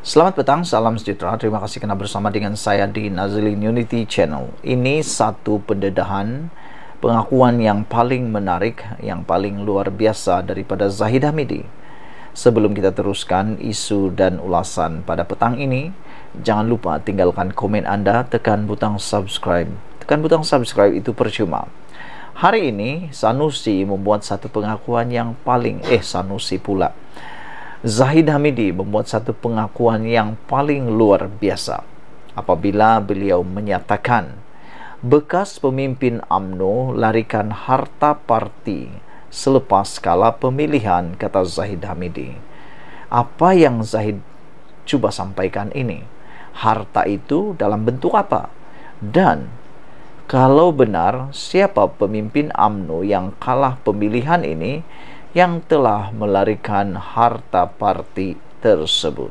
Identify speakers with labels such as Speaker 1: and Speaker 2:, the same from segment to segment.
Speaker 1: Selamat petang, salam sejahtera. Terima kasih karena bersama dengan saya di Nazilin Unity Channel. Ini satu pendedahan pengakuan yang paling menarik, yang paling luar biasa daripada Zahid Hamidi. Sebelum kita teruskan isu dan ulasan pada petang ini, jangan lupa tinggalkan komen Anda, tekan butang subscribe. Tekan butang subscribe itu percuma. Hari ini Sanusi membuat satu pengakuan yang Sanusi pula. Zahid Hamidi membuat satu pengakuan yang paling luar biasa apabila beliau menyatakan bekas pemimpin UMNO larikan harta parti selepas kala pemilihan, kata Zahid Hamidi. Apa yang Zahid coba sampaikan ini? Harta itu dalam bentuk apa? Dan kalau benar, siapa pemimpin UMNO yang kalah pemilihan ini yang telah melarikan harta parti tersebut?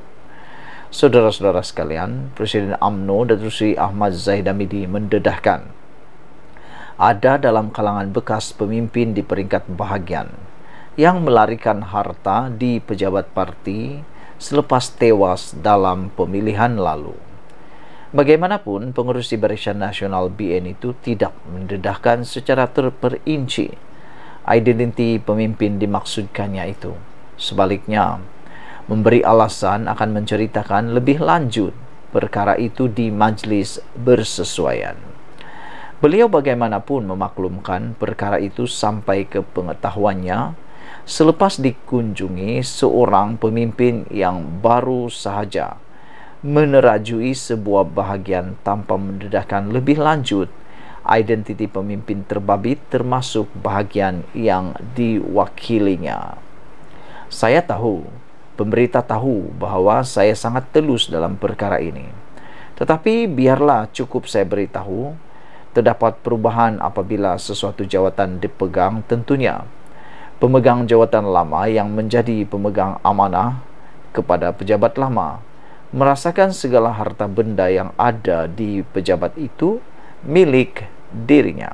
Speaker 1: Saudara-saudara sekalian, Presiden UMNO Datuk Seri Ahmad Zahid Hamidi mendedahkan ada dalam kalangan bekas pemimpin di peringkat bahagian yang melarikan harta di pejabat parti selepas tewas dalam pemilihan lalu. Bagaimanapun, pengurus di Barisan Nasional BN itu tidak mendedahkan secara terperinci identiti pemimpin dimaksudkannya itu. Sebaliknya, memberi alasan akan menceritakan lebih lanjut perkara itu di majlis bersesuaian. Beliau bagaimanapun memaklumkan perkara itu sampai ke pengetahuannya selepas dikunjungi seorang pemimpin yang baru sahaja menerajui sebuah bahagian tanpa mendedahkan lebih lanjut identiti pemimpin terbabit termasuk bahagian yang diwakilinya. Saya tahu, pemberita tahu bahwa saya sangat telus dalam perkara ini. Tetapi biarlah cukup saya beritahu, terdapat perubahan apabila sesuatu jawatan dipegang tentunya. Pemegang jawatan lama yang menjadi pemegang amanah kepada pejabat lama merasakan segala harta benda yang ada di pejabat itu milik dirinya.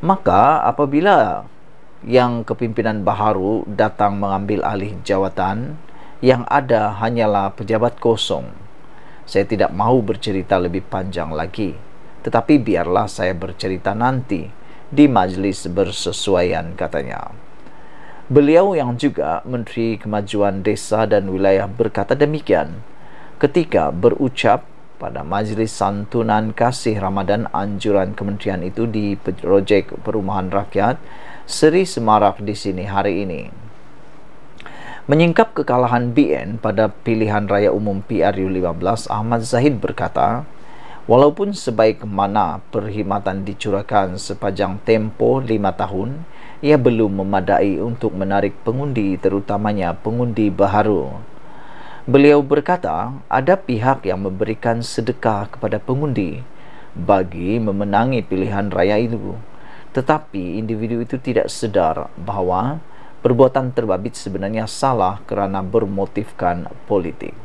Speaker 1: Maka apabila yang kepimpinan baharu datang mengambil alih jawatan, yang ada hanyalah pejabat kosong. Saya tidak mahu bercerita lebih panjang lagi, tetapi biarlah saya bercerita nanti di majlis bersesuaian, katanya. Beliau yang juga Menteri Kemajuan Desa dan Wilayah berkata demikian ketika berucap pada majlis santunan kasih Ramadan anjuran kementerian itu di Projek Perumahan Rakyat Seri Semarak di sini hari ini. Menyingkap kekalahan BN pada pilihan raya umum PRU15, Ahmad Zahid berkata, walaupun sebaik mana perkhidmatan dicurahkan sepanjang tempoh 5 tahun, ia belum memadai untuk menarik pengundi, terutamanya pengundi baharu. Beliau berkata, ada pihak yang memberikan sedekah kepada pengundi bagi memenangi pilihan raya itu. Tetapi individu itu tidak sedar bahawa perbuatan terbabit sebenarnya salah kerana bermotifkan politik.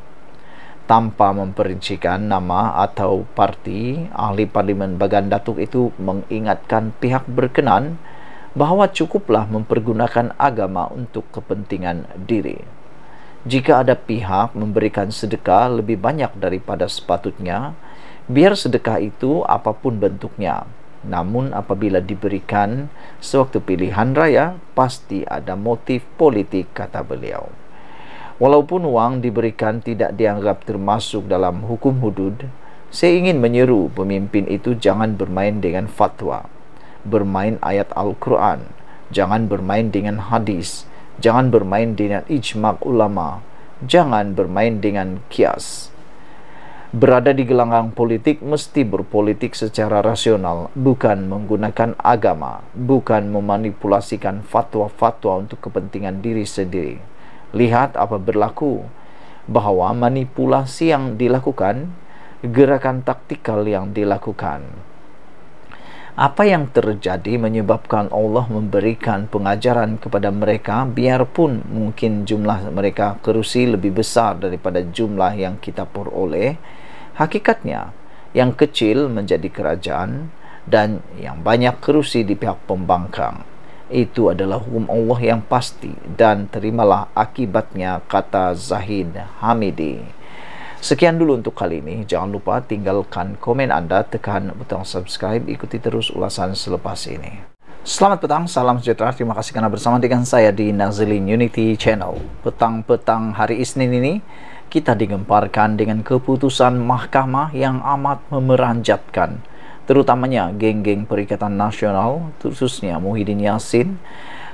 Speaker 1: Tanpa memperincikan nama atau parti, ahli Parlimen Bagan Datuk itu mengingatkan pihak berkenan bahawa cukuplah mempergunakan agama untuk kepentingan diri. Jika ada pihak memberikan sedekah lebih banyak daripada sepatutnya, biar sedekah itu apapun bentuknya. Namun apabila diberikan sewaktu pilihan raya, pasti ada motif politik, kata beliau. Walaupun wang diberikan tidak dianggap termasuk dalam hukum hudud, saya ingin menyeru pemimpin itu jangan bermain dengan fatwa, bermain ayat Al-Quran, jangan bermain dengan hadis, jangan bermain dengan ijma' ulama, jangan bermain dengan kias. Berada di gelanggang politik mesti berpolitik secara rasional, bukan menggunakan agama, bukan memanipulasikan fatwa-fatwa untuk kepentingan diri sendiri. Lihat apa berlaku, bahawa manipulasi yang dilakukan, gerakan taktikal yang dilakukan. Apa yang terjadi menyebabkan Allah memberikan pengajaran kepada mereka, biarpun mungkin jumlah mereka kerusi lebih besar daripada jumlah yang kita peroleh. Hakikatnya, yang kecil menjadi kerajaan dan yang banyak kerusi di pihak pembangkang. Itu adalah hukum Allah yang pasti dan terimalah akibatnya, kata Zahid Hamidi. Sekian dulu untuk kali ini. Jangan lupa tinggalkan komen Anda, tekan butang subscribe, ikuti terus ulasan selepas ini. Selamat petang, salam sejahtera. Terima kasih karena bersama dengan saya di Nazilin Unity Channel. Petang-petang hari Isnin ini kita digemparkan dengan keputusan mahkamah yang amat memeranjatkan, terutamanya geng-geng Perikatan Nasional, khususnya Muhyiddin Yassin.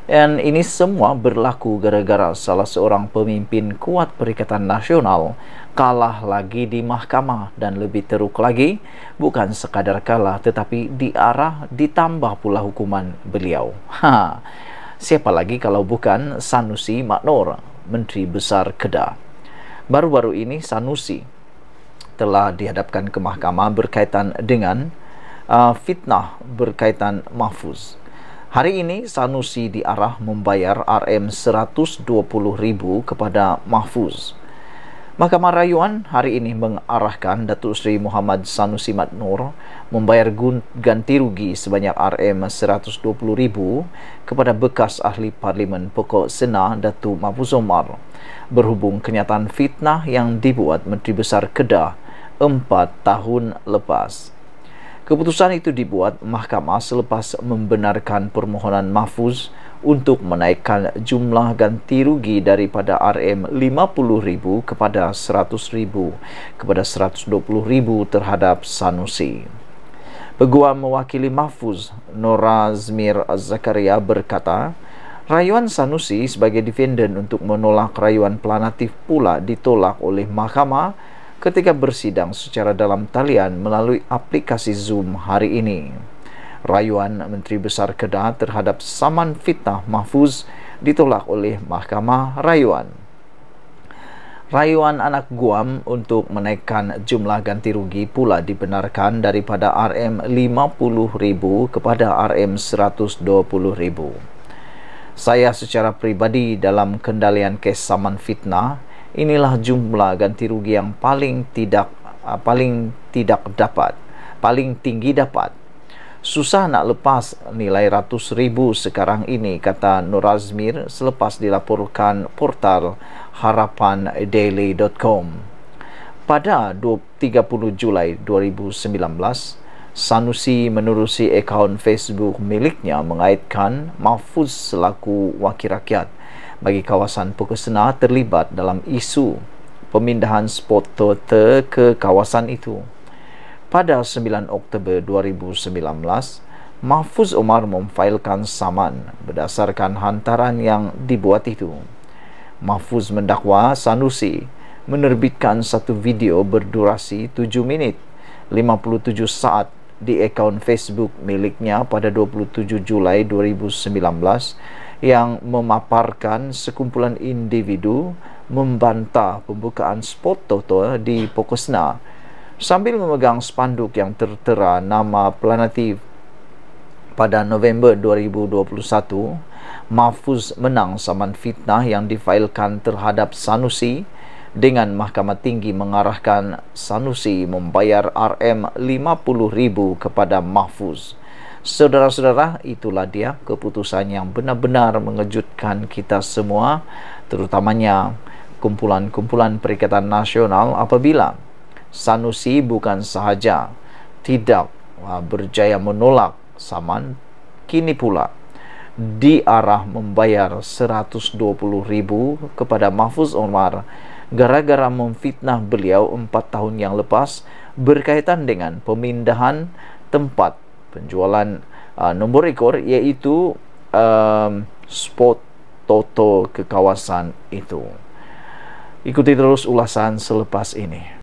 Speaker 1: Dan ini semua berlaku gara-gara salah seorang pemimpin kuat Perikatan Nasional kalah lagi di mahkamah, dan lebih teruk lagi, bukan sekadar kalah tetapi ditambah pula hukuman beliau. Siapa lagi kalau bukan Sanusi Maknur, Menteri Besar Kedah. Baru-baru ini Sanusi telah dihadapkan ke mahkamah berkaitan dengan fitnah berkaitan Mahfuz. Hari ini Sanusi diarah membayar Rm120.000 kepada Mahfuz. Mahkamah Rayuan hari ini mengarahkan Datuk Seri Muhammad Sanusi Maknur membayar ganti rugi sebanyak Rm120.000 kepada bekas ahli Parlimen Pokok Sena Datuk Mahfuz Omar berhubung kenyataan fitnah yang dibuat Menteri Besar Kedah 4 tahun lepas. Keputusan itu dibuat mahkamah selepas membenarkan permohonan Mahfuz untuk menaikkan jumlah ganti rugi daripada Rm50.000 kepada 100.000 kepada 120.000 terhadap Sanusi. Peguam mewakili Mahfuz, Norazmir Zakaria, berkata, rayuan Sanusi sebagai defendant untuk menolak rayuan planatif pula ditolak oleh mahkamah ketika bersidang secara dalam talian melalui aplikasi Zoom hari ini. Rayuan Menteri Besar Kedah terhadap saman fitnah Mahfuz ditolak oleh Mahkamah Rayuan. Rayuan anak Guam untuk menaikkan jumlah ganti rugi pula dibenarkan daripada Rm50.000 kepada Rm120.000. Saya secara pribadi dalam kendalian kes saman fitnah, inilah jumlah ganti rugi yang paling tinggi dapat. Susah nak lepas nilai ratus ribu sekarang ini, kata Norazmir selepas dilaporkan portal harapandaily.com. Pada 30 Julai 2019, Sanusi menerusi akaun Facebook miliknya mengaitkan Mahfuz selaku wakil rakyat bagi kawasan Pokok Sena terlibat dalam isu pemindahan spot Tote ke kawasan itu. Pada 9 Oktober 2019, Mahfuz Omar memfailkan saman berdasarkan hantaran yang dibuat itu. Mahfuz mendakwa Sanusi menerbitkan satu video berdurasi 7 minit 57 saat di akaun Facebook miliknya pada 27 Julai 2019 yang memaparkan sekumpulan individu membantah pembukaan spot Toto di Pokok Sena sambil memegang spanduk yang tertera nama planatif. Pada November 2021, Mahfuz menang saman fitnah yang difailkan terhadap Sanusi dengan Mahkamah Tinggi mengarahkan Sanusi membayar Rm50.000 kepada Mahfuz. Saudara-saudara, itulah dia keputusan yang benar-benar mengejutkan kita semua, terutamanya kumpulan-kumpulan Perikatan Nasional, apabila Sanusi bukan sahaja tidak berjaya menolak saman, kini pula diarah membayar 120.000 kepada Mahfuz Omar gara-gara memfitnah beliau 4 tahun yang lepas berkaitan dengan pemindahan tempat penjualan nombor ekor, iaitu spot Toto ke kawasan itu. Ikuti terus ulasan selepas ini.